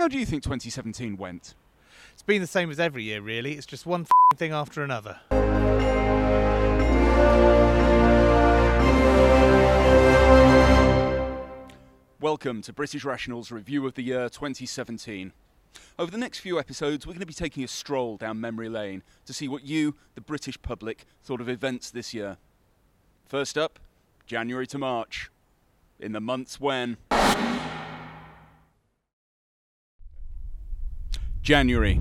How do you think 2017 went? It's been the same as every year, really. It's just one thing after another. Welcome to British Rational's review of the year 2017. Over the next few episodes, we're going to be taking a stroll down memory lane to see what you, the British public, thought of events this year. First up, January to March, in the months when... January.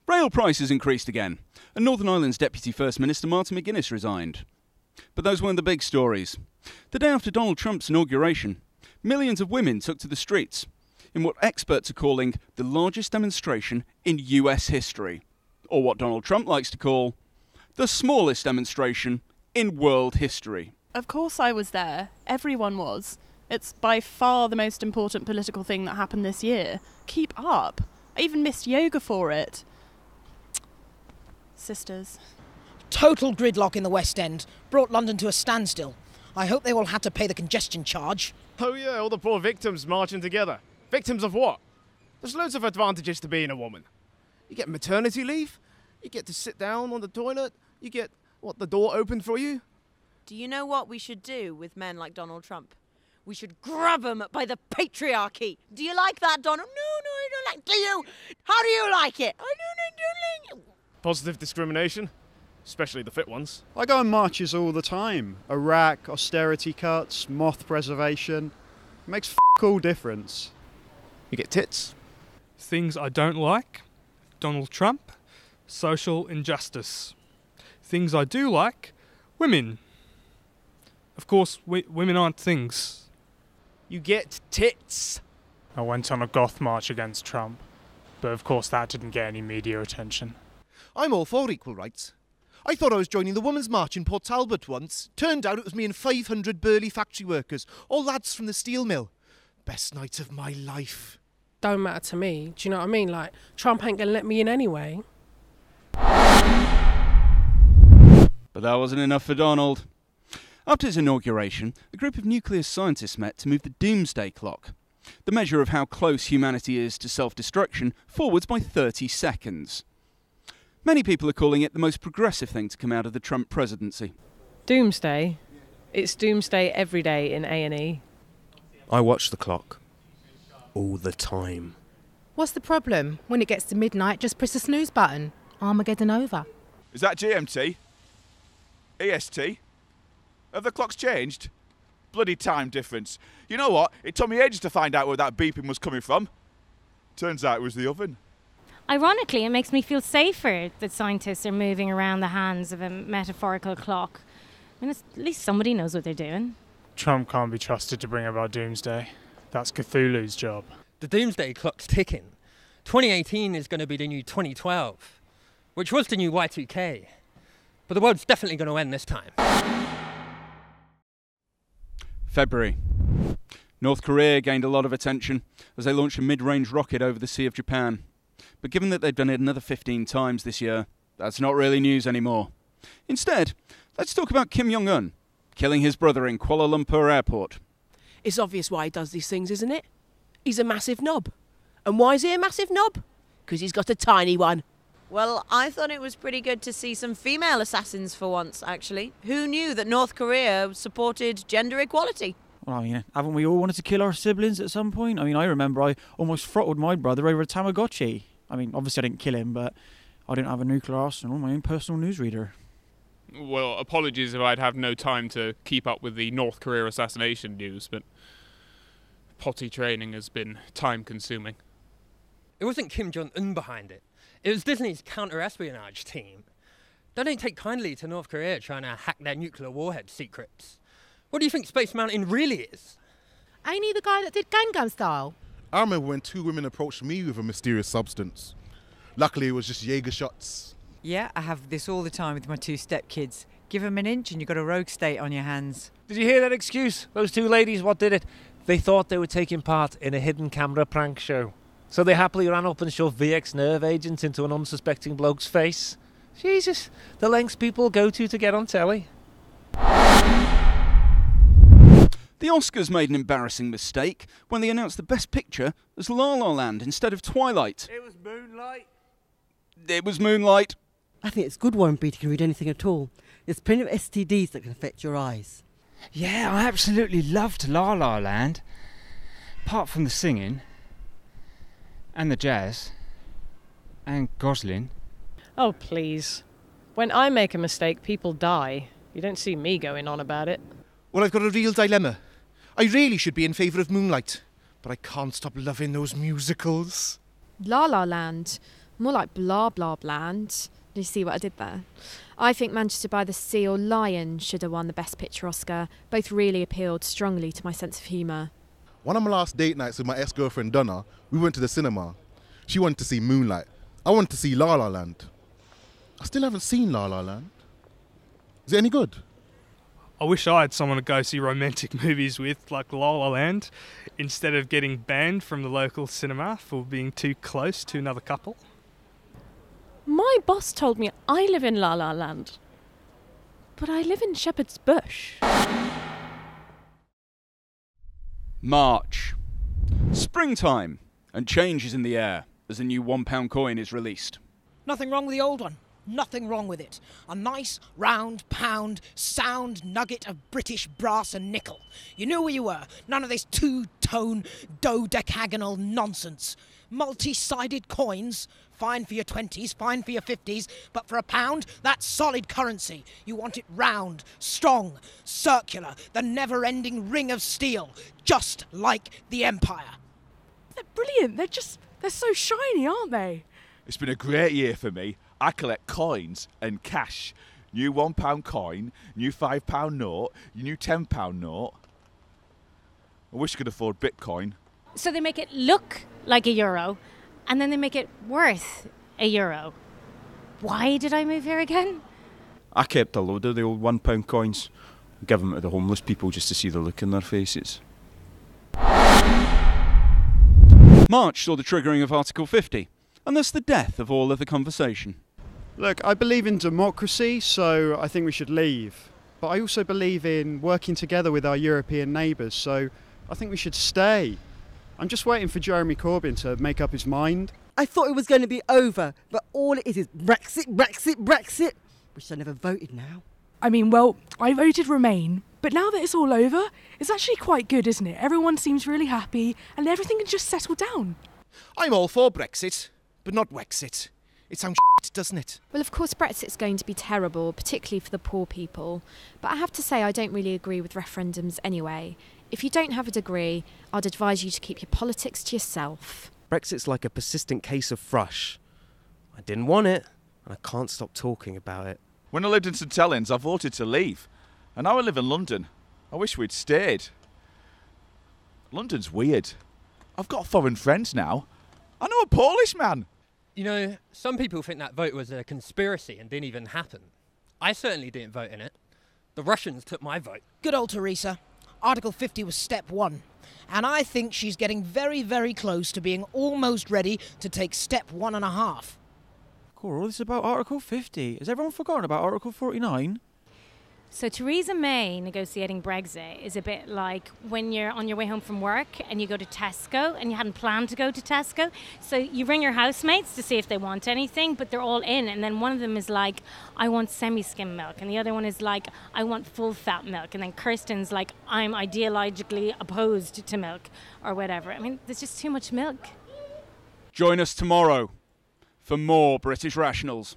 Rail prices increased again, and Northern Ireland's Deputy First Minister Martin McGuinness resigned. But those weren't the big stories. The day after Donald Trump's inauguration, millions of women took to the streets in what experts are calling the largest demonstration in US history, or what Donald Trump likes to call the smallest demonstration in world history. Of course I was there. Everyone was. It's by far the most important political thing that happened this year. Keep up. I even missed yoga for it. Sisters. Total gridlock in the West End brought London to a standstill. I hope they all had to pay the congestion charge. Oh yeah, all the poor victims marching together. Victims of what? There's loads of advantages to being a woman. You get maternity leave, you get to sit down on the toilet, you get, the door opened for you. Do you know what we should do with men like Donald Trump? We should grab them by the patriarchy. Do you like that, Donald? No, I don't like. Do you? How do you like it? I don't like. Positive discrimination, especially the fit ones. I go on marches all the time. Iraq, austerity cuts, moth preservation. It makes all difference. You get tits. Things I don't like: Donald Trump, social injustice. Things I do like: women. Of course, women aren't things. You get tits. I went on a goth march against Trump, but of course that didn't get any media attention. I'm all for equal rights. I thought I was joining the Women's March in Port Talbot once. Turned out it was me and 500 burly factory workers, all lads from the steel mill. Best night of my life. Don't matter to me, do you know what I mean? Like, Trump ain't gonna let me in anyway. But that wasn't enough for Donald. After his inauguration, a group of nuclear scientists met to move the Doomsday clock, the measure of how close humanity is to self-destruction, forwards by 30 seconds. Many people are calling it the most progressive thing to come out of the Trump presidency. Doomsday? It's Doomsday every day in A&E. I watch the clock. All the time. What's the problem? When it gets to midnight, just press the snooze button. Armageddon over. Is that GMT? EST? Have the clocks changed? Bloody time difference. You know what? It took me ages to find out where that beeping was coming from. Turns out it was the oven. Ironically, it makes me feel safer that scientists are moving around the hands of a metaphorical clock. I mean, at least somebody knows what they're doing. Trump can't be trusted to bring about Doomsday. That's Cthulhu's job. The Doomsday clock's ticking. 2018 is going to be the new 2012, which was the new Y2K. But the world's definitely going to end this time. February. North Korea gained a lot of attention as they launched a mid-range rocket over the Sea of Japan. But given that they've done it another 15 times this year, that's not really news anymore. Instead, let's talk about Kim Jong-un killing his brother in Kuala Lumpur airport. It's obvious why he does these things, isn't it? He's a massive knob. And why is he a massive knob? Because he's got a tiny one. Well, I thought it was pretty good to see some female assassins for once, actually. Who knew that North Korea supported gender equality? Well, I mean, haven't we all wanted to kill our siblings at some point? I mean, I remember I almost throttled my brother over a Tamagotchi. I mean, obviously I didn't kill him, but I didn't have a nuclear arsenal, my own personal newsreader. Well, apologies if I'd have no time to keep up with the North Korea assassination news, but potty training has been time-consuming. It wasn't Kim Jong-un behind it. It was Disney's counter-espionage team. They don't take kindly to North Korea trying to hack their nuclear warhead secrets. What do you think Space Mountain really is? Ain't he the guy that did Gangnam Style? I remember when two women approached me with a mysterious substance. Luckily, it was just Jaeger shots. Yeah, I have this all the time with my two stepkids. Give them an inch and you've got a rogue state on your hands. Did you hear that excuse? Those two ladies, what did it? They thought they were taking part in a hidden camera prank show. So they happily ran up and shoved VX nerve agents into an unsuspecting bloke's face. Jesus, the lengths people go to get on telly. The Oscars made an embarrassing mistake when they announced the Best Picture as La La Land instead of Twilight. It was Moonlight. It was Moonlight. I think it's good Warren Beatty can read anything at all. There's plenty of STDs that can affect your eyes. Yeah, I absolutely loved La La Land. Apart from the singing and the jazz and Gosling. Oh, please. When I make a mistake, people die. You don't see me going on about it. Well, I've got a real dilemma. I really should be in favour of Moonlight, but I can't stop loving those musicals. La La Land. More like Blah Blah Bland. Do you see what I did there? I think Manchester by the Sea or Lion should have won the Best Picture Oscar. Both really appealed strongly to my sense of humour. One of my last date nights with my ex-girlfriend Donna, we went to the cinema. She wanted to see Moonlight. I wanted to see La La Land. I still haven't seen La La Land. Is it any good? I wish I had someone to go see romantic movies with, like La La Land, instead of getting banned from the local cinema for being too close to another couple. My boss told me I live in La La Land, but I live in Shepherd's Bush. March. Springtime, and change is in the air as a new £1 coin is released. Nothing wrong with the old one. Nothing wrong with it. A nice, round, pound, sound nugget of British brass and nickel. You knew where you were. None of this two-tone, dodecagonal nonsense. Multi-sided coins. Fine for your 20s, fine for your 50s, but for £1, that's solid currency. You want it round, strong, circular, the never-ending ring of steel, just like the Empire. They're brilliant. They're so shiny, aren't they? It's been a great year for me. I collect coins and cash. New £1 coin, new £5 note, new £10 note. I wish I could afford Bitcoin. So they make it look like a euro, and then they make it worth a euro. Why did I move here again? I kept a load of the old £1 coins. Give them to the homeless people just to see the look in their faces. March saw the triggering of Article 50, and thus the death of all other conversation. Look, I believe in democracy, so I think we should leave. But I also believe in working together with our European neighbours, so I think we should stay. I'm just waiting for Jeremy Corbyn to make up his mind. I thought it was going to be over, but all it is Brexit, Brexit, Brexit. Wish I never voted now. I mean, well, I voted Remain, but now that it's all over, it's actually quite good, isn't it? Everyone seems really happy and everything can just settle down. I'm all for Brexit, but not Wexit. It sounds shit, doesn't it? Well, of course, Brexit's going to be terrible, particularly for the poor people. But I have to say I don't really agree with referendums anyway. If you don't have a degree, I'd advise you to keep your politics to yourself. Brexit's like a persistent case of thrush. I didn't want it, and I can't stop talking about it. When I lived in St Helens, I voted to leave. And now I live in London. I wish we'd stayed. London's weird. I've got foreign friends now. I know a Polish man. You know, some people think that vote was a conspiracy and didn't even happen. I certainly didn't vote in it. The Russians took my vote. Good old Teresa. Article 50 was step 1. And I think she's getting very, very close to being almost ready to take step 1.5. Coral, this is about Article 50. Has everyone forgotten about Article 49? So Theresa May negotiating Brexit is a bit like when you're on your way home from work and you go to Tesco and you hadn't planned to go to Tesco. So you ring your housemates to see if they want anything, but they're all in. And then one of them is like, I want semi-skim milk. And the other one is like, I want full-fat milk. And then Kirsten's like, I'm ideologically opposed to milk or whatever. I mean, there's just too much milk. Join us tomorrow for more British Rationals.